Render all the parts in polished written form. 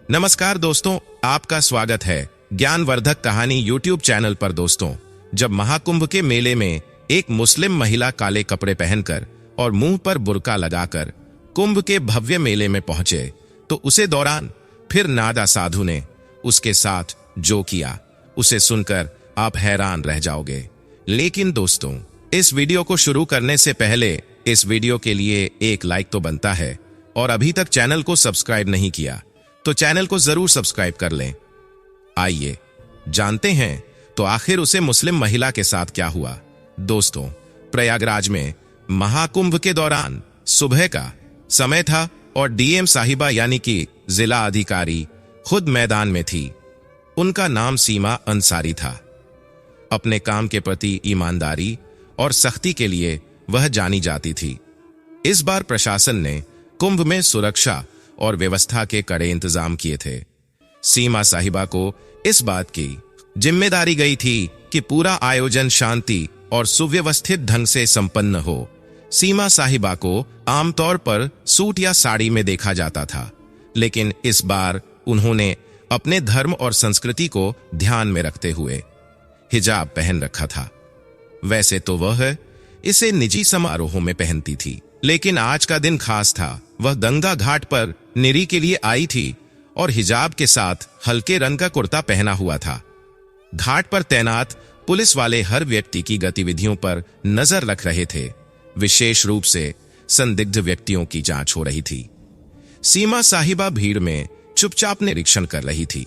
नमस्कार दोस्तों, आपका स्वागत है ज्ञानवर्धक कहानी यूट्यूब चैनल पर। दोस्तों, जब महाकुंभ के मेले में एक मुस्लिम महिला काले कपड़े पहनकर और मुंह पर बुर्का लगाकर कुंभ के भव्य मेले में पहुंचे तो उसे दौरान फिर नादा साधु ने उसके साथ जो किया उसे सुनकर आप हैरान रह जाओगे। लेकिन दोस्तों, इस वीडियो को शुरू करने से पहले इस वीडियो के लिए एक लाइक तो बनता है, और अभी तक चैनल को सब्सक्राइब नहीं किया तो चैनल को जरूर सब्सक्राइब कर लें। आइए जानते हैं तो आखिर उसे मुस्लिम महिला के साथ क्या हुआ। दोस्तों, प्रयागराज में महाकुंभ के दौरान सुबह का समय था और डीएम साहिबा यानी कि जिला अधिकारी खुद मैदान में थी। उनका नाम सीमा अंसारी था। अपने काम के प्रति ईमानदारी और सख्ती के लिए वह जानी जाती थी। इस बार प्रशासन ने कुंभ में सुरक्षा और व्यवस्था के कड़े इंतजाम किए थे। सीमा साहिबा को इस बात की जिम्मेदारी गई थी कि पूरा आयोजन शांति और सुव्यवस्थित ढंग से संपन्न हो। सीमा साहिबा को आमतौर पर सूट या साड़ी में देखा जाता था, लेकिन इस बार उन्होंने अपने धर्म और संस्कृति को ध्यान में रखते हुए हिजाब पहन रखा था। वैसे तो वह इसे निजी समारोहों में पहनती थी, लेकिन आज का दिन खास था। वह गंगा घाट पर निरी के लिए आई थी और हिजाब के साथ हल्के रंग का कुर्ता पहना हुआ था। घाट पर तैनात पुलिस वाले हर व्यक्ति की गतिविधियों पर नजर रख रहे थे। विशेष रूप से संदिग्ध व्यक्तियों की जांच हो रही थी। सीमा साहिबा भीड़ में चुपचाप निरीक्षण कर रही थी।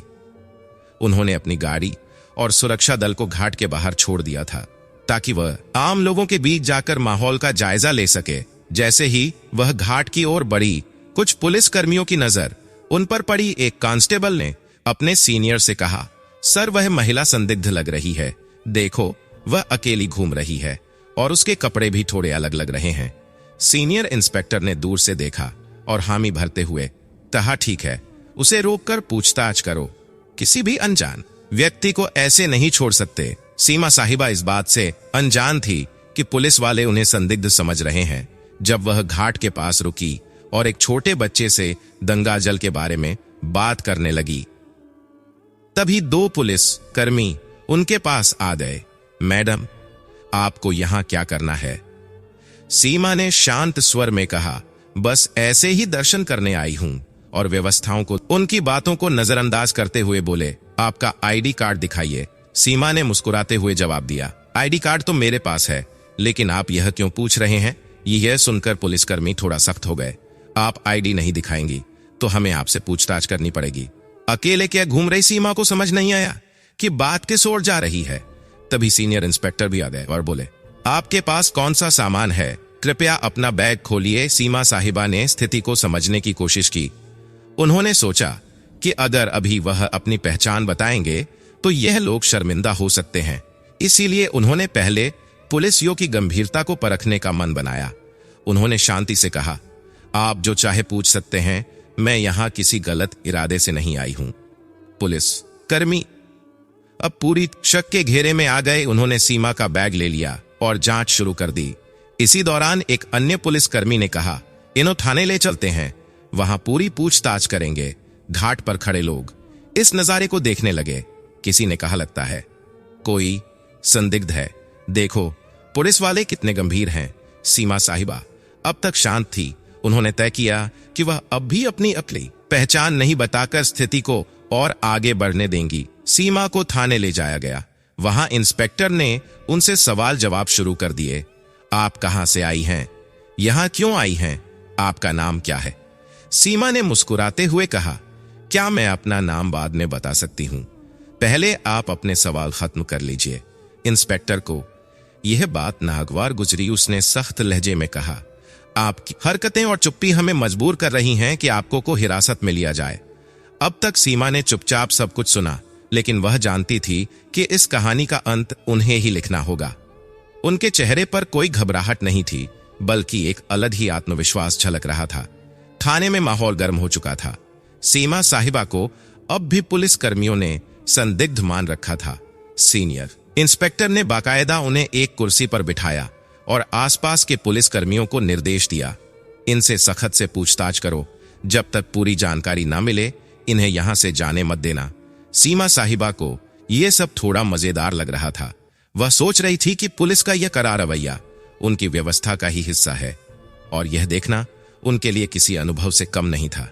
उन्होंने अपनी गाड़ी और सुरक्षा दल को घाट के बाहर छोड़ दिया था ताकि वह आम लोगों के बीच जाकर माहौल का जायजा ले सके। जैसे ही वह घाट की ओर बढ़ी, कुछ पुलिस कर्मियों की नजर उन पर पड़ी। एक कांस्टेबल ने अपने सीनियर से कहा, सर, वह महिला संदिग्ध लग रही है। देखो, वह अकेली घूम रही है और उसके कपड़े भी थोड़े अलग लग रहे हैं। सीनियर इंस्पेक्टर ने दूर से देखा और हामी भरते हुए कहा, ठीक है, उसे रोककर पूछताछ करो। किसी भी अनजान व्यक्ति को ऐसे नहीं छोड़ सकते। सीमा साहिबा इस बात से अनजान थी कि पुलिस वाले उन्हें संदिग्ध समझ रहे हैं। जब वह घाट के पास रुकी और एक छोटे बच्चे से गंगाजल के बारे में बात करने लगी, तभी दो पुलिस कर्मी उनके पास आ गए। मैडम, आपको यहां क्या करना है? सीमा ने शांत स्वर में कहा, बस ऐसे ही दर्शन करने आई हूं। और व्यवस्थाओं को उनकी बातों को नजरअंदाज करते हुए बोले, आपका आईडी कार्ड दिखाइए। सीमा ने मुस्कुराते हुए जवाब दिया, आईडी कार्ड तो मेरे पास है, लेकिन आप यह क्यों पूछ रहे हैं? यह सुनकर पुलिसकर्मी थोड़ा सख्त हो गए। आप आईडी नहीं दिखाएंगी तो हमें आपसे पूछताछ करनी पड़ेगी। अकेले क्या घूम रही सीमा को समझ नहीं आया कि बात किस ओर जा रही है। तभी सीनियर इंस्पेक्टर भी आ गए और बोले, आपके पास कौन सा सामान है? कृपया अपना बैग खोलिए। सीमा साहिबा ने स्थिति को समझने की कोशिश की। उन्होंने सोचा कि अगर अभी वह अपनी पहचान बताएंगे तो यह लोग शर्मिंदा हो सकते हैं। इसीलिए उन्होंने पहले पुलिसियों की गंभीरता को परखने का मन बनाया। उन्होंने शांति से कहा, आप जो चाहे पूछ सकते हैं, मैं यहां किसी गलत इरादे से नहीं आई हूं। पुलिस कर्मी अब पूरी शक के घेरे में आ गए। उन्होंने सीमा का बैग ले लिया और जांच शुरू कर दी। इसी दौरान एक अन्य पुलिसकर्मी ने कहा, इन्हें थाने ले चलते हैं, वहां पूरी पूछताछ करेंगे। घाट पर खड़े लोग इस नजारे को देखने लगे। किसी ने कहा, लगता है कोई संदिग्ध है। देखो, पुलिस वाले कितने गंभीर हैं। सीमा साहिबा अब तक शांत थी। उन्होंने तय किया कि वह अब भी अपनी अकली पहचान नहीं बताकर स्थिति को और आगे बढ़ने देंगी। सीमा को थाने ले जाया गया। वहां इंस्पेक्टर ने उनसे सवाल जवाब शुरू कर दिए। आप कहां से आई हैं? यहां क्यों आई हैं? आपका नाम क्या है? सीमा ने मुस्कुराते हुए कहा, क्या मैं अपना नाम बाद में बता सकती हूं? पहले आप अपने सवाल खत्म कर लीजिए। इंस्पेक्टर को यह बात नागवार गुजरी। उसने सख्त लहजे में कहा, आपकी हरकतें और चुप्पी हमें मजबूर कर रही हैं कि आपको को हिरासत में लिया जाए। अब तक सीमा ने चुपचाप सब कुछ सुना, लेकिन वह जानती थी कि इस कहानी का अंत उन्हें ही लिखना होगा। उनके चेहरे पर कोई घबराहट नहीं थी, बल्कि एक अलग ही आत्मविश्वास झलक रहा था। थाने में माहौल गर्म हो चुका था। सीमा साहिबा को अब भी पुलिस कर्मियों ने संदिग्ध मान रखा था। सीनियर इंस्पेक्टर ने बाकायदा उन्हें एक कुर्सी पर बिठाया और आसपास के पुलिस कर्मियों को निर्देश दिया, इनसे सख्त से पूछताछ करो। जब तक पूरी जानकारी ना मिले इन्हें यहां से जाने मत देना। सीमा साहिबा को यह सब थोड़ा मजेदार लग रहा था। वह सोच रही थी कि पुलिस का यह कड़ा रवैया उनकी व्यवस्था का ही हिस्सा है और यह देखना उनके लिए किसी अनुभव से कम नहीं था।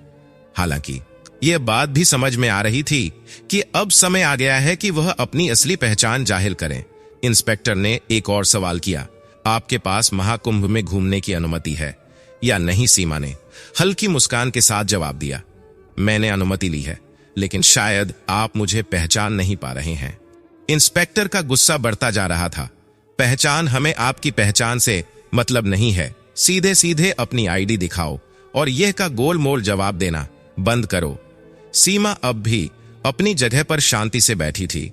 हालांकि यह बात भी समझ में आ रही थी कि अब समय आ गया है कि वह अपनी असली पहचान जाहिर करें। इंस्पेक्टर ने एक और सवाल किया, आपके पास महाकुंभ में घूमने की अनुमति है या नहीं? सीमा ने हल्की मुस्कान के साथ जवाब दिया, मैंने अनुमति ली है, लेकिन शायद आप मुझे पहचान नहीं पा रहे हैं। इंस्पेक्टर का गुस्सा बढ़ता जा रहा था। पहचान, हमें आपकी पहचान से मतलब नहीं है। सीधे सीधे अपनी आईडी दिखाओ और यह का गोल मोल जवाब देना बंद करो। सीमा अब भी अपनी जगह पर शांति से बैठी थी।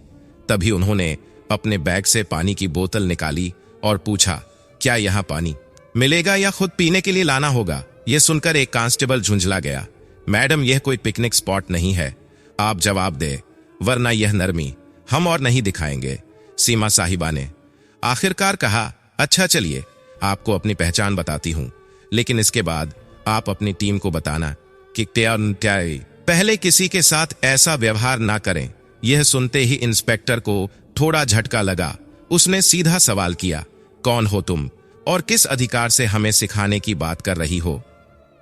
तभी उन्होंने अपने बैग से पानी की बोतल निकाली और पूछा, क्या यहां पानी मिलेगा या खुद पीने के लिए लाना होगा? यह सुनकर एक कांस्टेबल झुंझला गया। मैडम, यह कोई पिकनिक स्पॉट नहीं है, आप जवाब दे, वरना यह नरमी हम और नहीं दिखाएंगे। सीमा साहिबा ने आखिरकार कहा, अच्छा चलिए, आपको अपनी पहचान बताती हूं, लेकिन इसके बाद आप अपनी टीम को बताना कि क्या पहले किसी के साथ ऐसा व्यवहार ना करें। यह सुनते ही इंस्पेक्टर को थोड़ा झटका लगा। उसने सीधा सवाल किया, कौन हो तुम और किस अधिकार से हमें सिखाने की बात कर रही हो?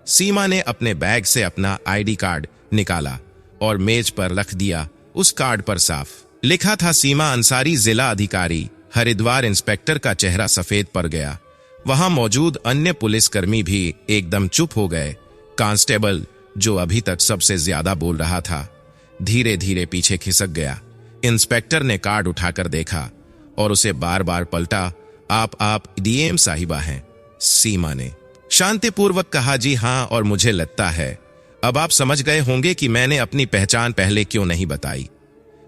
सीमा ने अपने बैग से अपना आईडी कार्ड निकाला और मेज पर रख दिया। उस कार्ड पर साफ लिखा था सीमा अंसारी, जिला अधिकारी हरिद्वार। इंस्पेक्टर का चेहरा सफेद पड़ गया। वहां मौजूद अन्य पुलिसकर्मी भी एकदम चुप हो गए। कांस्टेबल, जो अभी तक सबसे ज्यादा बोल रहा था, धीरे धीरे पीछे खिसक गया। इंस्पेक्टर ने कार्ड उठाकर देखा और उसे बार बार पलटा। आप डीएम साहिबा हैं? सीमा ने शांतिपूर्वक कहा, जी हां, और मुझे लगता है अब आप समझ गए होंगे कि मैंने अपनी पहचान पहले क्यों नहीं बताई।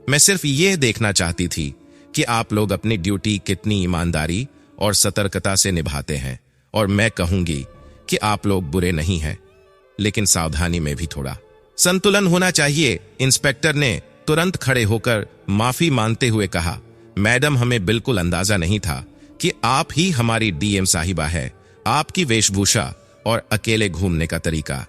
मैं सिर्फ यह देखना चाहती थी कि आप लोग अपनी ड्यूटी कितनी ईमानदारी और सतर्कता से निभाते हैं, और मैं कहूंगी कि आप लोग बुरे नहीं हैं, लेकिन सावधानी में भी थोड़ा संतुलन होना चाहिए। इंस्पेक्टर ने तुरंत खड़े होकर माफी मांगते हुए कहा, मैडम, हमें बिल्कुल अंदाजा नहीं था कि आप ही हमारी डीएम साहिबा है। आपकी वेशभूषा और अकेले घूमने का तरीका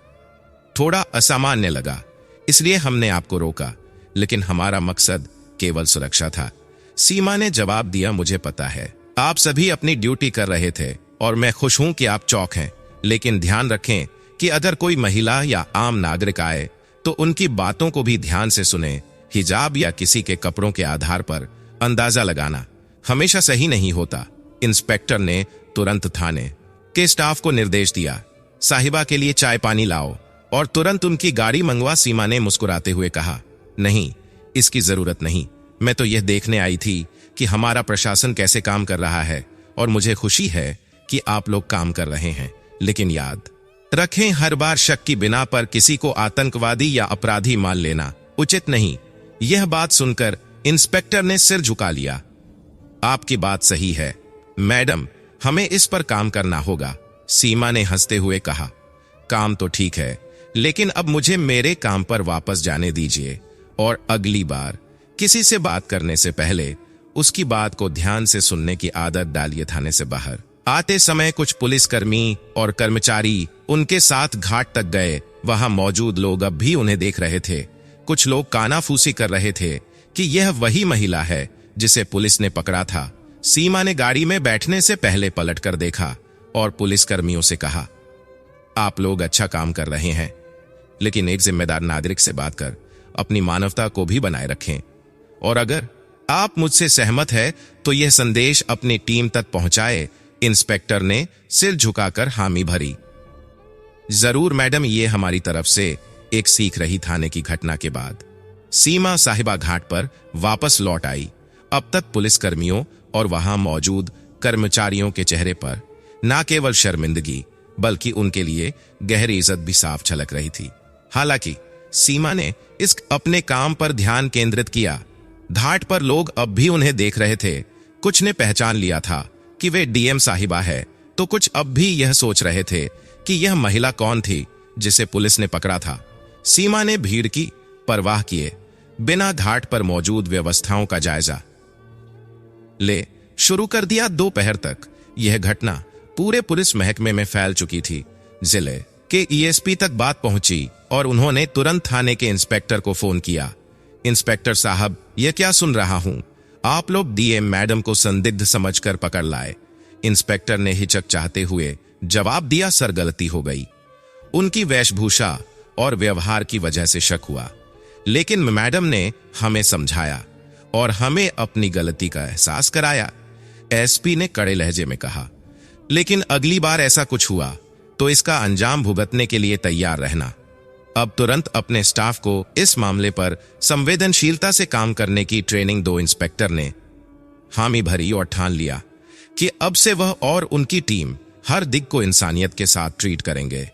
थोड़ा असामान्य लगा, इसलिए हमने आपको रोका, लेकिन हमारा मकसद केवल सुरक्षा था। सीमा ने जवाब दिया, मुझे पता है, आप सभी अपनी ड्यूटी कर रहे थे और मैं खुश हूं कि आप चौक हैं, लेकिन ध्यान रखें कि अगर कोई महिला या आम नागरिक आए तो उनकी बातों को भी ध्यान से सुने। हिजाब या किसी के कपड़ों के आधार पर अंदाजा लगाना हमेशा सही नहीं होता। इंस्पेक्टर ने तुरंत थाने के स्टाफ को निर्देश दिया, साहिबा के लिए चाय पानी लाओ और तुरंत उनकी गाड़ी मंगवा। सीमा ने मुस्कुराते हुए कहा, नहीं, इसकी जरूरत नहीं, मैं तो यह देखने आई थी कि हमारा प्रशासन कैसे काम कर रहा है, और मुझे खुशी है कि आप लोग काम कर रहे हैं, लेकिन याद रखें, हर बार शक की बिना पर किसी को आतंकवादी या अपराधी मान लेना उचित नहीं। यह बात सुनकर इंस्पेक्टर ने सिर झुका लिया। आपकी बात सही है मैडम, हमें इस पर काम करना होगा। सीमा ने हंसते हुए कहा, काम तो ठीक है, लेकिन अब मुझे मेरे काम पर वापस जाने दीजिए, और अगली बार किसी से बात करने से पहले उसकी बात को ध्यान से सुनने की आदत डालिए। थाने से बाहर आते समय कुछ पुलिसकर्मी और कर्मचारी उनके साथ घाट तक गए। वहां मौजूद लोग अब भी उन्हें देख रहे थे। कुछ लोग कानाफूसी कर रहे थे कि यह वही महिला है जिसे पुलिस ने पकड़ा था। सीमा ने गाड़ी में बैठने से पहले पलटकर देखा और पुलिसकर्मियों से कहा, आप लोग अच्छा काम कर रहे हैं, लेकिन एक जिम्मेदार नागरिक से बात कर अपनी मानवता को भी बनाए रखें, और अगर आप मुझसे सहमत है तो यह संदेश अपनी टीम तक पहुंचाए। इंस्पेक्टर ने सिर झुकाकर हामी भरी। जरूर मैडम, यह हमारी तरफ से एक सीख रही। थाने की घटना के बाद सीमा साहिबा घाट पर वापस लौट आई। अब तक पुलिसकर्मियों और वहां मौजूद कर्मचारियों के चेहरे पर न केवल शर्मिंदगी बल्कि उनके लिए गहरी इज्जत भी साफ झलक रही थी। हालांकि सीमा ने इस अपने काम पर ध्यान केंद्रित किया। घाट पर लोग अब भी उन्हें देख रहे थे। कुछ ने पहचान लिया था कि वे डीएम साहिबा है, तो कुछ अब भी यह सोच रहे थे कि यह महिला कौन थी जिसे पुलिस ने पकड़ा था। सीमा ने भीड़ की परवाह किए बिना घाट पर मौजूद व्यवस्थाओं का जायजा ले शुरू कर दिया। दोपहर तक यह घटना पूरे पुलिस महकमे में फैल चुकी थी। जिले कि ईएसपी तक बात पहुंची और उन्होंने तुरंत थाने के इंस्पेक्टर को फोन किया। इंस्पेक्टर साहब, यह क्या सुन रहा हूं? आप लोग डीएम मैडम को संदिग्ध समझकर पकड़ लाए। इंस्पेक्टर ने हिचकचाहते हुए जवाब दिया, सर गलती हो गई। उनकी वेशभूषा और व्यवहार की वजह से शक हुआ, लेकिन मैडम ने हमें समझाया और हमें अपनी गलती का एहसास कराया। एसपी ने कड़े लहजे में कहा, लेकिन अगली बार ऐसा कुछ हुआ तो इसका अंजाम भुगतने के लिए तैयार रहना। अब तुरंत अपने स्टाफ को इस मामले पर संवेदनशीलता से काम करने की ट्रेनिंग दो। इंस्पेक्टर ने हामी भरी और ठान लिया कि अब से वह और उनकी टीम हर दिग को इंसानियत के साथ ट्रीट करेंगे।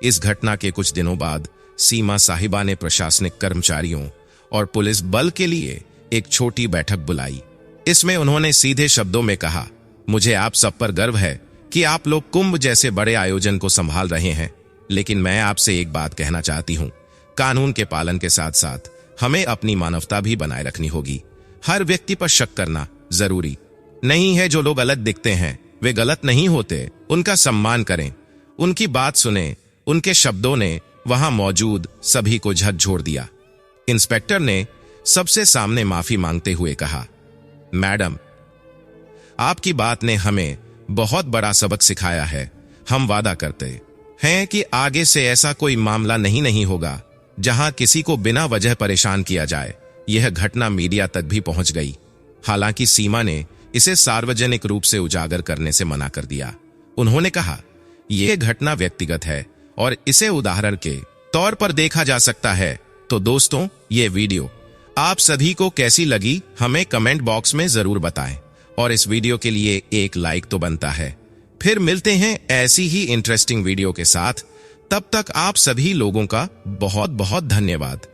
इस घटना के कुछ दिनों बाद सीमा साहिबा ने प्रशासनिक कर्मचारियों और पुलिस बल के लिए एक छोटी बैठक बुलाई। इसमें उन्होंने सीधे शब्दों में कहा, मुझे आप सब पर गर्व है कि आप लोग कुंभ जैसे बड़े आयोजन को संभाल रहे हैं, लेकिन मैं आपसे एक बात कहना चाहती हूं। कानून के पालन के साथ साथ हमें अपनी मानवता भी बनाए रखनी होगी। हर व्यक्ति पर शक करना जरूरी नहीं है। जो लोग अलग दिखते हैं वे गलत नहीं होते। उनका सम्मान करें, उनकी बात सुने। उनके शब्दों ने वहां मौजूद सभी को झकझोर दिया। इंस्पेक्टर ने सबसे सामने माफी मांगते हुए कहा, मैडम, आपकी बात ने हमें बहुत बड़ा सबक सिखाया है। हम वादा करते हैं कि आगे से ऐसा कोई मामला नहीं होगा जहां किसी को बिना वजह परेशान किया जाए। यह घटना मीडिया तक भी पहुंच गई। हालांकि सीमा ने इसे सार्वजनिक रूप से उजागर करने से मना कर दिया। उन्होंने कहा, यह घटना व्यक्तिगत है और इसे उदाहरण के तौर पर देखा जा सकता है। तो दोस्तों, ये वीडियो आप सभी को कैसी लगी हमें कमेंट बॉक्स में जरूर बताएं और इस वीडियो के लिए एक लाइक तो बनता है। फिर मिलते हैं ऐसी ही इंटरेस्टिंग वीडियो के साथ। तब तक आप सभी लोगों का बहुत बहुत धन्यवाद।